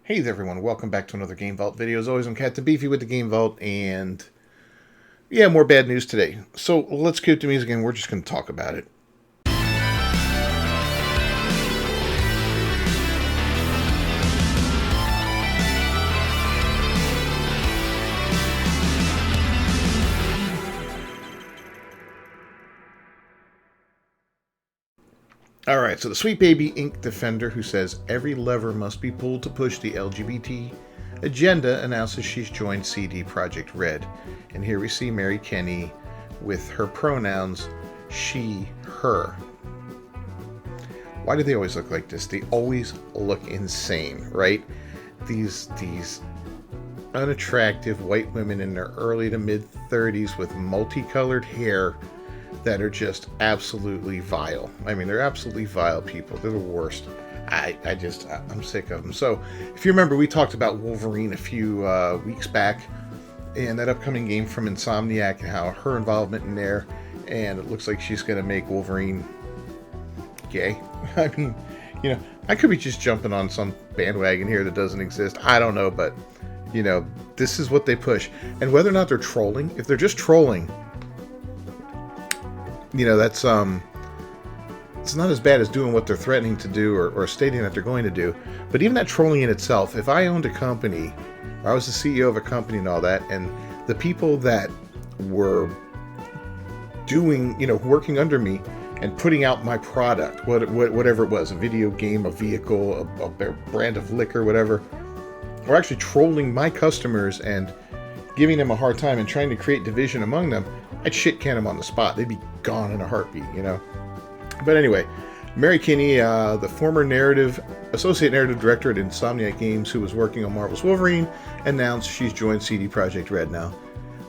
Hey there everyone, welcome back to another Game Vault video. As always, I'm Captain Beefy with the Game Vault, and yeah, more bad news today. So let's cue the music and we're just going to talk about it. Alright, so the Sweet Baby Ink Defender, who says every lever must be pulled to push the LGBT agenda, announces she's joined CDProjectRed. And here we see Mary Kenny with her pronouns, she, her. Why do they always look like this? They always look insane, right? These unattractive white women in their early to mid 30s with multicolored hair that are just absolutely vile. I mean, they're absolutely vile people. They're the worst. I'm sick of them. So, if you remember, we talked about Wolverine a few weeks back, and that upcoming game from Insomniac and how her involvement in there, and it looks like she's going to make Wolverine gay. I mean, I could be just jumping on some bandwagon here that doesn't exist. I don't know, but, this is what they push. And whether or not they're trolling, if they're just trolling, that's it's not as bad as doing what they're threatening to do or stating that they're going to do. But even that trolling in itself, if I owned a company, or I was the CEO of a company and all that, and the people that were doing, working under me and putting out my product, whatever it was, a video game, a vehicle, a brand of liquor, whatever, were actually trolling my customers and giving them a hard time and trying to create division among them, I'd shit can them on the spot. They'd be gone in a heartbeat, But anyway, Mary Kinney, the former associate narrative director at Insomniac Games, who was working on Marvel's Wolverine, announced she's joined CDProjectRed now.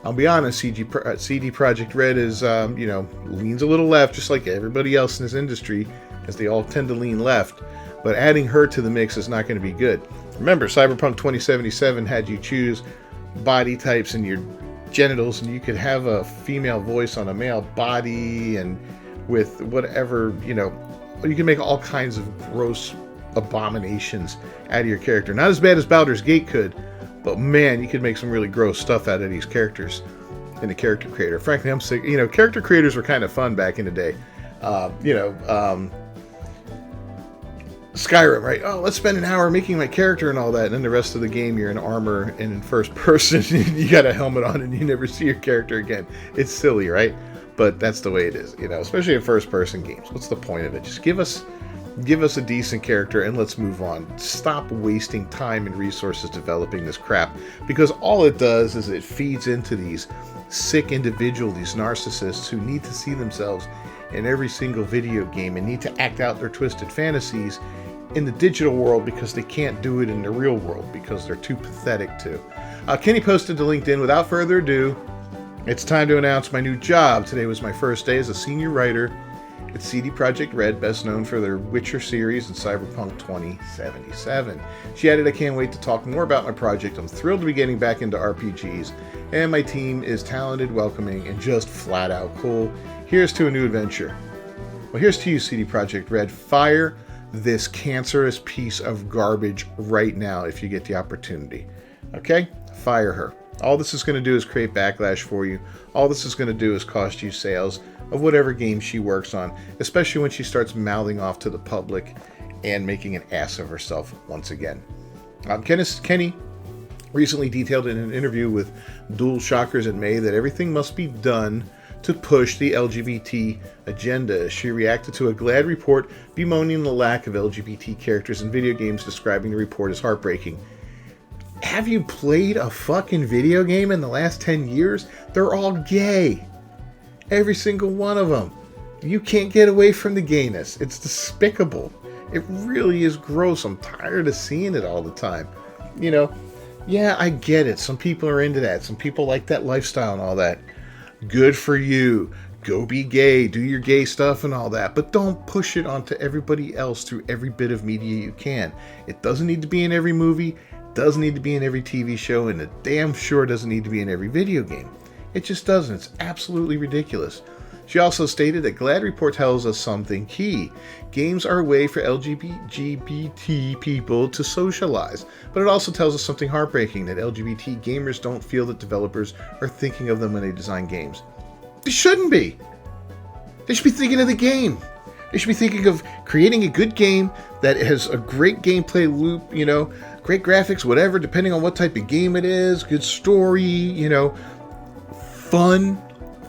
I'll be honest, CDProjectRed is, leans a little left, just like everybody else in this industry, as they all tend to lean left. But adding her to the mix is not going to be good. Remember, Cyberpunk 2077 had you choose body types and your genitals, and you could have a female voice on a male body, and with whatever, you can make all kinds of gross abominations out of your character. Not as bad as Baldur's Gate could, but man, you could make some really gross stuff out of these characters in the character creator. Frankly, I'm sick. Character creators were kind of fun back in the day. Skyrim, right? Oh, let's spend an hour making my character and all that, and then the rest of the game you're in armor and in first person, you got a helmet on and you never see your character again. It's silly, right? But that's the way it is, especially in first person games. What's the point of it? Just give us a decent character and let's move on. Stop wasting time and resources developing this crap, because all it does is it feeds into these sick individuals, these narcissists who need to see themselves in every single video game and need to act out their twisted fantasies in the digital world because they can't do it in the real world because they're too pathetic to. Kenny posted to LinkedIn, without further ado, it's time to announce my new job. Today was my first day as a senior writer at CDProjectRed, best known for their Witcher series and Cyberpunk 2077. She added, I can't wait to talk more about my project. I'm thrilled to be getting back into RPGs, and my team is talented, welcoming, and just flat out cool. Here's to a new adventure. Well, here's to you, CDProjectRed. Fire this cancerous piece of garbage right now if you get the opportunity. Okay? Fire her. All this is going to do is create backlash for you. All this is going to do is cost you sales of whatever game she works on, especially when she starts mouthing off to the public and making an ass of herself once again. Kenny recently detailed in an interview with Dual Shockers in May that everything must be done to push the LGBT agenda. She reacted to a GLAAD report bemoaning the lack of LGBT characters in video games, describing the report as heartbreaking. Have you played a fucking video game in the last 10 years? They're all gay. Every single one of them. You can't get away from the gayness. It's despicable. It really is gross. I'm tired of seeing it all the time. Yeah, I get it. Some people are into that. Some people like that lifestyle and all that. Good for you. Go be gay. Do your gay stuff and all that. But don't push it onto everybody else through every bit of media you can. It doesn't need to be in every movie. Doesn't need to be in every TV show. And it damn sure doesn't need to be in every video game. It just doesn't. It's absolutely ridiculous. She also stated that GLAAD report tells us something key. Games are a way for LGBT people to socialize, but it also tells us something heartbreaking, that LGBT gamers don't feel that developers are thinking of them when they design games. They shouldn't be. They should be thinking of the game. They should be thinking of creating a good game that has a great gameplay loop, great graphics, whatever, depending on what type of game it is, good story, fun.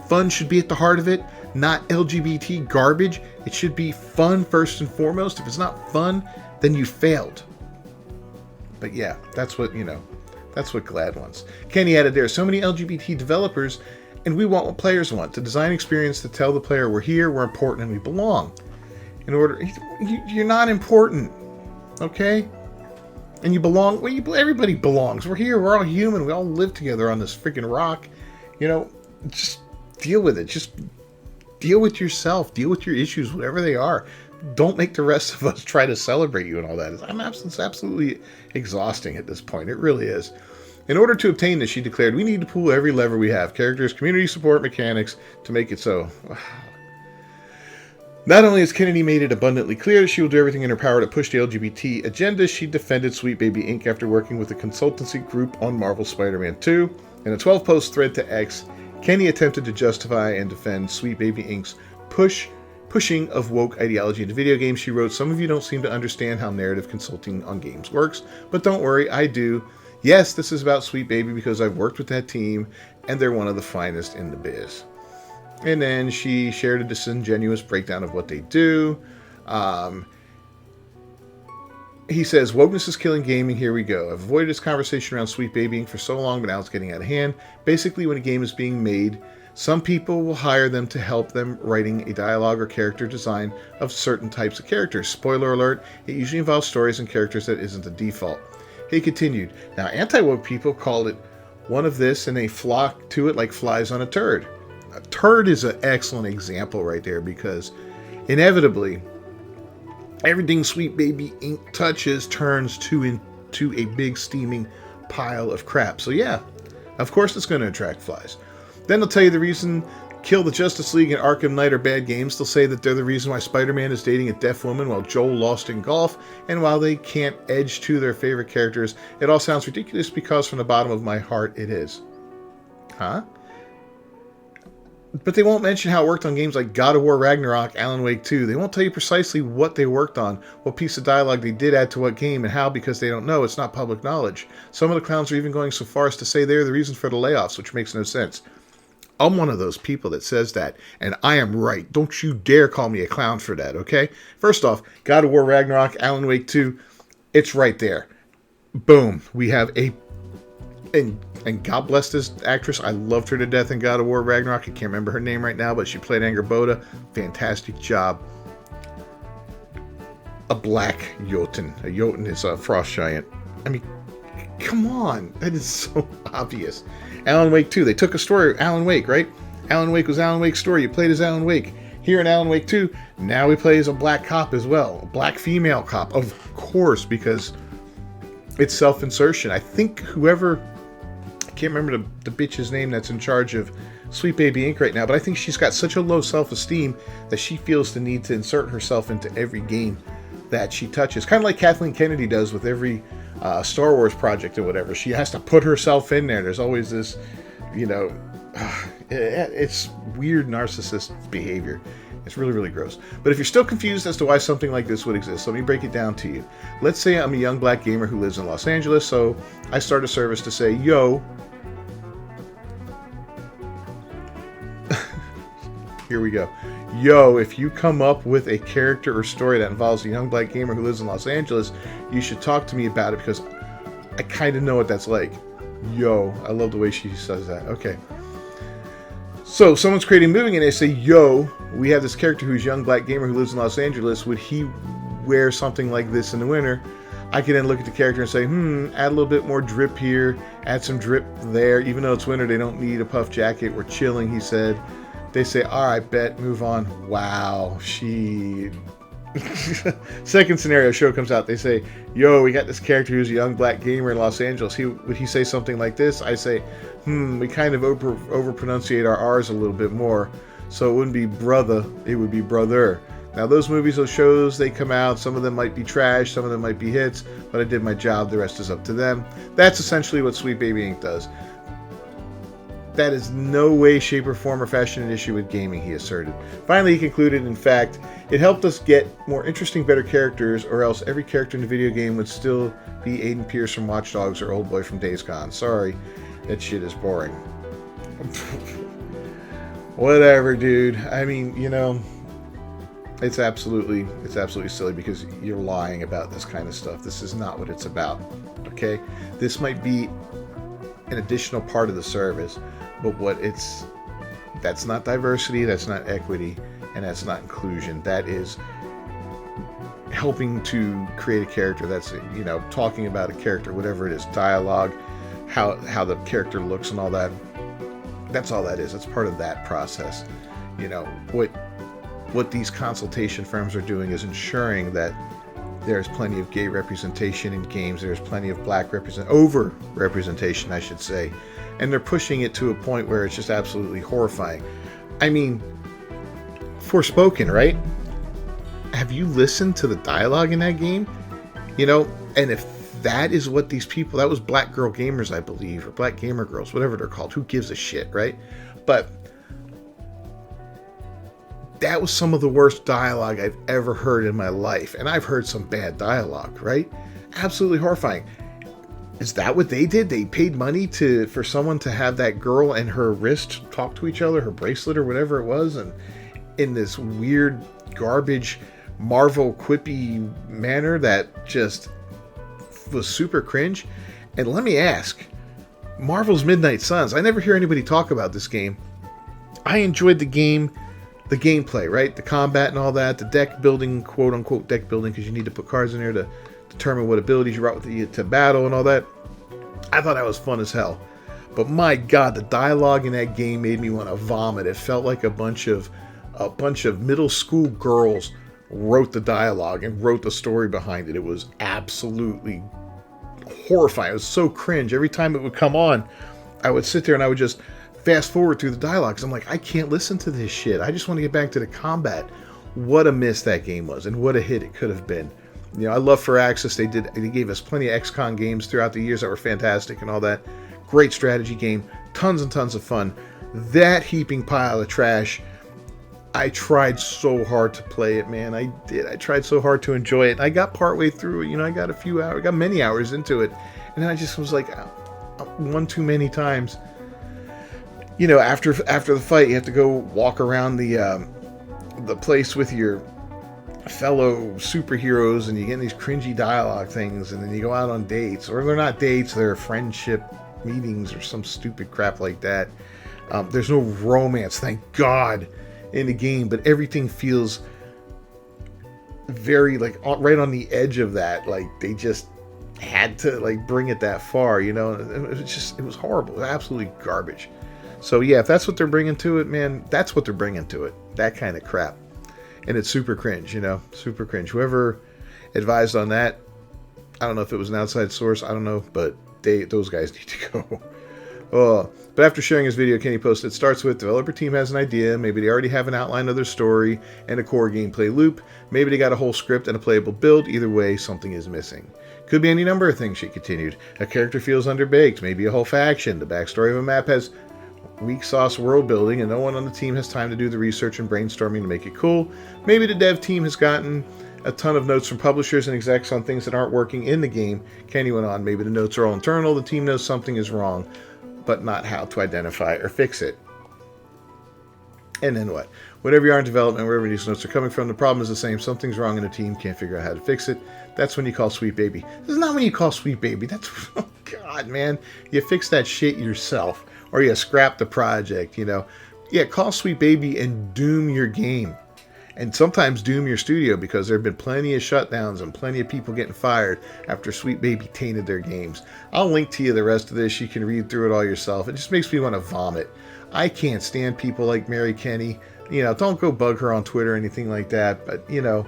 Fun should be at the heart of it, not LGBT garbage. It should be fun first and foremost. If it's not fun, then you failed. But yeah, that's what GLAAD wants. Kenny added, there are so many LGBT developers, and we want what players want, the design experience to tell the player we're here, we're important, and we belong. You're not important, okay? And you belong. Everybody belongs. We're here. We're all human. We all live together on this freaking rock. Just deal with it. Just deal with yourself. Deal with your issues, whatever they are. Don't make the rest of us try to celebrate you and all that. It's absolutely exhausting at this point. It really is. In order to obtain this, she declared, we need to pull every lever we have. Characters, community support, mechanics, to make it so. Not only has Kennedy made it abundantly clear that she will do everything in her power to push the LGBT agenda, she defended Sweet Baby Inc. after working with a consultancy group on Marvel's Spider-Man 2. In a 12-post thread to X, Kenny attempted to justify and defend Sweet Baby Inc.'s pushing of woke ideology into video games. She wrote, some of you don't seem to understand how narrative consulting on games works, but don't worry, I do. Yes, this is about Sweet Baby because I've worked with that team, and they're one of the finest in the biz. And then she shared a disingenuous breakdown of what they do. He says, wokeness is killing gaming, here we go. I've avoided this conversation around Sweet Baby Inc. for so long, but now it's getting out of hand. Basically, when a game is being made, some people will hire them to help them writing a dialogue or character design of certain types of characters. Spoiler alert, it usually involves stories and characters that isn't the default. He continued, now anti-woke people call it one of this and they flock to it like flies on a turd. A turd is an excellent example right there because inevitably everything Sweet Baby Inc. touches turns into a big steaming pile of crap. So yeah, of course it's going to attract flies. Then they'll tell you the reason Kill the Justice League and Arkham Knight are bad games. They'll say that they're the reason why Spider-Man is dating a deaf woman while Joel lost in golf. And while they can't edge to their favorite characters, it all sounds ridiculous because from the bottom of my heart it is. Huh? But they won't mention how it worked on games like God of War Ragnarok, Alan Wake 2. They won't tell you precisely what they worked on, what piece of dialogue they did add to what game, and how, because they don't know. It's not public knowledge. Some of the clowns are even going so far as to say they're the reason for the layoffs, which makes no sense. I'm one of those people that says that, and I am right. Don't you dare call me a clown for that, okay? First off, God of War Ragnarok, Alan Wake 2, it's right there. Boom. We have a... And God bless this actress. I loved her to death in God of War Ragnarok. I can't remember her name right now, but she played Angerboda. Fantastic job. A black Jotun. A Jotun is a frost giant. I mean, come on. That is so obvious. Alan Wake 2. They took a story, Alan Wake, right? Alan Wake was Alan Wake's story. You played as Alan Wake. Here in Alan Wake 2, now he plays a black cop as well. A black female cop, of course, because it's self-insertion. I think whoever... I can't remember the bitch's name that's in charge of Sweet Baby Inc. right now, but I think she's got such a low self-esteem that she feels the need to insert herself into every game that she touches. Kind of like Kathleen Kennedy does with every Star Wars project or whatever. She has to put herself in there. There's always this, it's weird narcissist behavior. It's really, really gross. But if you're still confused as to why something like this would exist, let me break it down to you. Let's say I'm a young black gamer who lives in Los Angeles, so I start a service to say, yo, here we go. Yo, if you come up with a character or story that involves a young black gamer who lives in Los Angeles, you should talk to me about it because I kind of know what that's like. Yo, I love the way she says that. Okay. So, someone's creating a movie and they say, yo, we have this character who's a young black gamer who lives in Los Angeles. Would he wear something like this in the winter? I can then look at the character and say, add a little bit more drip here, add some drip there. Even though it's winter, they don't need a puff jacket. We're chilling, he said. They say, all right, bet, move on. Wow, she... Second scenario, show comes out. They say, yo, we got this character who's a young black gamer in Los Angeles. Would he say something like this? I say, we kind of over pronunciate our R's a little bit more. So it wouldn't be brother, it would be brother. Now those movies, those shows, they come out, some of them might be trash, some of them might be hits, but I did my job, the rest is up to them. That's essentially what Sweet Baby Inc. does. That is no way, shape, or form or fashion an issue with gaming, he asserted. Finally, he concluded, in fact, it helped us get more interesting, better characters, or else every character in the video game would still be Aiden Pierce from Watch Dogs or Old Boy from Days Gone. Sorry, that shit is boring. Whatever, dude. I mean, you know, it's absolutely silly because you're lying about this kind of stuff. This is not what it's about, okay? This might be an additional part of the service, but that's not diversity, that's not equity, and that's not inclusion. That is helping to create a character. That's, you know, talking about a character, whatever it is, dialogue, how the character looks and all that. That's all that is. That's part of that process. You know, what these consultation firms are doing is ensuring that there's plenty of gay representation in games. There's plenty of black over-representation, I should say. And they're pushing it to a point where it's just absolutely horrifying. I mean, Forspoken, right? Have you listened to the dialogue in that game? You know, and if that is what these people, that was Black Girl Gamers, I believe, or Black Gamer Girls, whatever they're called. Who gives a shit, right? But that was some of the worst dialogue I've ever heard in my life. And I've heard some bad dialogue, right? Absolutely horrifying. Is that what they did? They paid money for someone to have that girl and her wrist talk to each other, her bracelet or whatever it was, and in this weird garbage Marvel quippy manner that just was super cringe. And let me ask, Marvel's Midnight Suns, I never hear anybody talk about this game. I enjoyed the game, the gameplay, right? The combat and all that, the deck building, quote unquote deck building, because you need to put cards in there to determine what abilities you brought with you to battle and all that. I thought that was fun as hell. But my God, the dialogue in that game made me want to vomit. It felt like a bunch of middle school girls wrote the dialogue and wrote the story behind it. It was absolutely horrifying. It was so cringe. Every time it would come on, I would sit there and I would just fast forward through the dialogue because I'm like, I can't listen to this shit. I just want to get back to the combat. What a miss that game was, and what a hit it could have been. You know, I love Firaxis. They gave us plenty of XCOM games throughout the years that were fantastic and all that. Great strategy game, tons and tons of fun. That heaping pile of trash, I tried so hard to play it, man. I did. I tried so hard to enjoy it. I got partway through it. You know, I got a few hours, I got many hours into it, and then I just was like, one too many times. You know, after the fight, you have to go walk around the place with your fellow superheroes, and you get these cringy dialogue things, and then you go out on dates, or they're not dates, they're friendship meetings or some stupid crap like that. There's no romance, thank God, in the game, but everything feels very like right on the edge of that. Like they just had to like bring it that far, you know. It was horrible. It was absolutely garbage. So yeah, if that's what they're bringing to it, man, that's what they're bringing to it. That kind of crap. And it's super cringe, you know, super cringe. Whoever advised on that, I don't know if it was an outside source, I don't know, but those guys need to go. But after sharing his video, Kenny posted, it starts with, developer team has an idea, maybe they already have an outline of their story and a core gameplay loop, maybe they got a whole script and a playable build, either way, something is missing. Could be any number of things, she continued. A character feels underbaked, maybe a whole faction, the backstory of a map has weak sauce world building and no one on the team has time to do the research and brainstorming to make it cool. Maybe the dev team has gotten a ton of notes from publishers and execs on things that aren't working in the game. Kenny went on, maybe the notes are all internal, the team knows something is wrong, but not how to identify or fix it. And then what? Whatever you are in development, wherever these notes are coming from, the problem is the same. Something's wrong in the team, can't figure out how to fix it. That's when you call Sweet Baby. This is not when you call Sweet Baby. That's, oh God, man. You fix that shit yourself. Or you scrap the project, you know. Yeah, call Sweet Baby and doom your game. And sometimes doom your studio, because there have been plenty of shutdowns and plenty of people getting fired after Sweet Baby tainted their games. I'll link to you the rest of this. You can read through it all yourself. It just makes me want to vomit. I can't stand people like Mary Kenny. You know, don't go bug her on Twitter or anything like that. But, you know,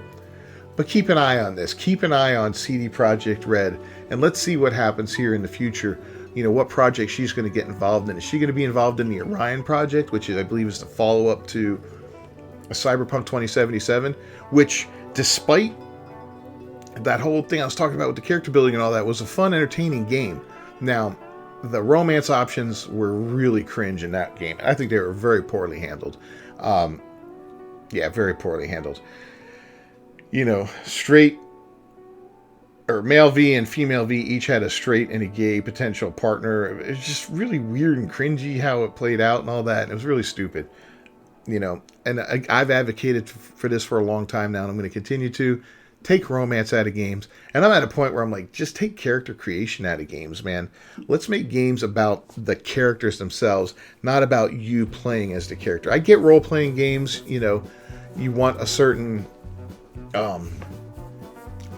but keep an eye on this. Keep an eye on CDProjectRed. And let's see what happens here in the future what project she's going to get involved in. Is she going to be involved in the Orion project, which is, I believe, is the follow-up to Cyberpunk 2077, which, despite that whole thing I was talking about with the character building and all that, was a fun, entertaining game. Now, the romance options were really cringe in that game. I think they were very poorly handled. Very poorly handled. Straight or male V and female V each had a straight and a gay potential partner. It was just really weird and cringy how it played out and all that. And it was really stupid. And I've advocated for this for a long time now, and I'm going to continue to take romance out of games. And I'm at a point where I'm like, just take character creation out of games, man. Let's make games about the characters themselves, not about you playing as the character. I get role-playing games, you want a certain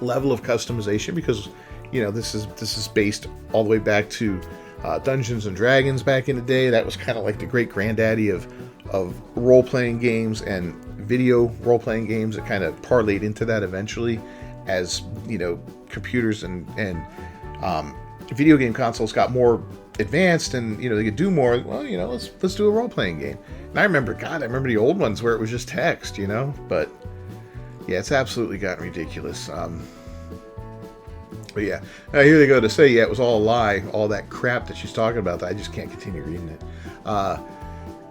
level of customization because, this is based all the way back to Dungeons and Dragons back in the day. That was kind of like the great granddaddy of role-playing games and video role-playing games. That kind of parlayed into that eventually as computers and video game consoles got more advanced and they could do more. Well, let's do a role-playing game. And I remember the old ones where it was just text, but yeah, it's absolutely gotten ridiculous. But yeah, now here they go to say, it was all a lie, all that crap that she's talking about. I just can't continue reading it.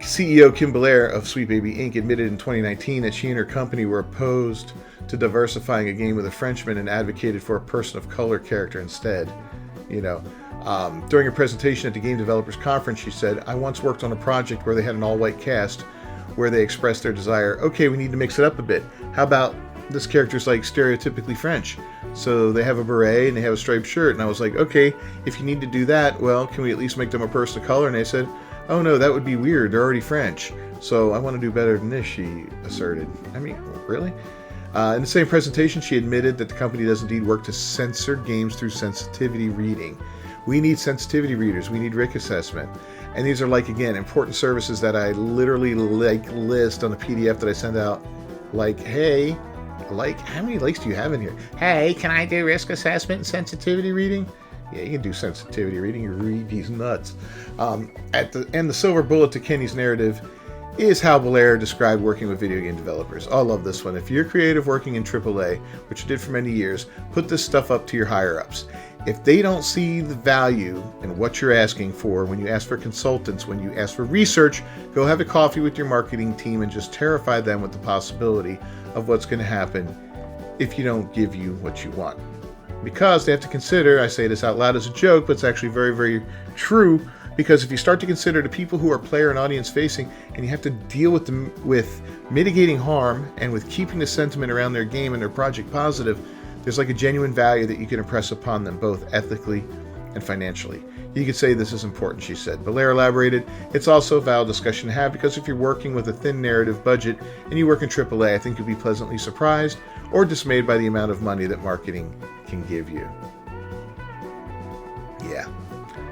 CEO Kim Belair of Sweet Baby Inc. admitted in 2019 that she and her company were opposed to diversifying a game with a Frenchman and advocated for a person of color character instead. During a presentation at the Game Developers Conference, she said, "I once worked on a project where they had an all-white cast where they expressed their desire. Okay, we need to mix it up a bit. How about this character's like stereotypically French? So they have a beret and they have a striped shirt." And I was like, okay, if you need to do that, well, can we at least make them a person of color? And they said, oh no, that would be weird. They're already French. So I want to do better than this, she asserted. I mean, really? In the same presentation, she admitted that the company does indeed work to censor games through sensitivity reading. We need sensitivity readers. We need risk assessment. And these are again, important services that I literally list on a PDF that I send out. Hey, how many likes do you have in here? Hey, can I do risk assessment and sensitivity reading? Yeah, you can do sensitivity reading. You read these nuts. The silver bullet to Kenny's narrative is how Belair described working with video game developers. I love this one. If you're creative working in AAA, which you did for many years, put this stuff up to your higher-ups. If they don't see the value in what you're asking for, when you ask for consultants, when you ask for research, go have a coffee with your marketing team and just terrify them with the possibility of what's going to happen if you don't give you what you want. Because they have to consider, I say this out loud as a joke, but it's actually very, very true, because if you start to consider the people who are player and audience facing, and you have to deal with them with mitigating harm and with keeping the sentiment around their game and their project positive, there's a genuine value that you can impress upon them, both ethically and financially. You could say this is important, she said. Belair elaborated, it's also a valid discussion to have, because if you're working with a thin narrative budget and you work in AAA, I think you'll be pleasantly surprised or dismayed by the amount of money that marketing can give you. Yeah,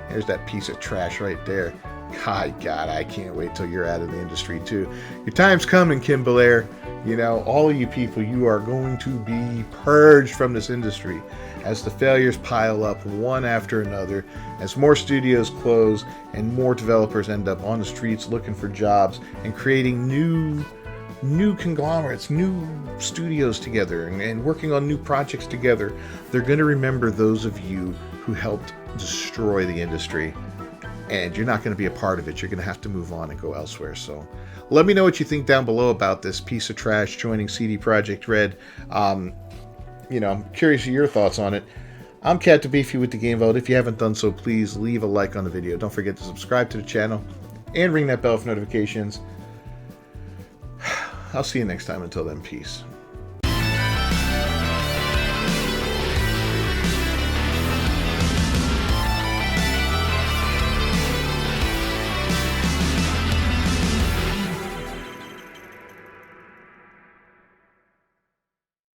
there's that piece of trash right there. God, I can't wait till you're out of the industry too. Your time's coming, Kim Belair. All of you people, you are going to be purged from this industry as the failures pile up one after another, as more studios close and more developers end up on the streets looking for jobs and creating new conglomerates, new studios together and working on new projects together. They're going to remember those of you who helped destroy the industry, and you're not going to be a part of it. You're going to have to move on and go elsewhere. So let me know what you think down below about this piece of trash joining CDProjectRed. I'm curious of your thoughts on it. I'm Cat to Beefy with the Game Vault. If you haven't done so, please leave a like on the video. Don't forget to subscribe to the channel and ring that bell for notifications. I'll see you next time. Until then, peace.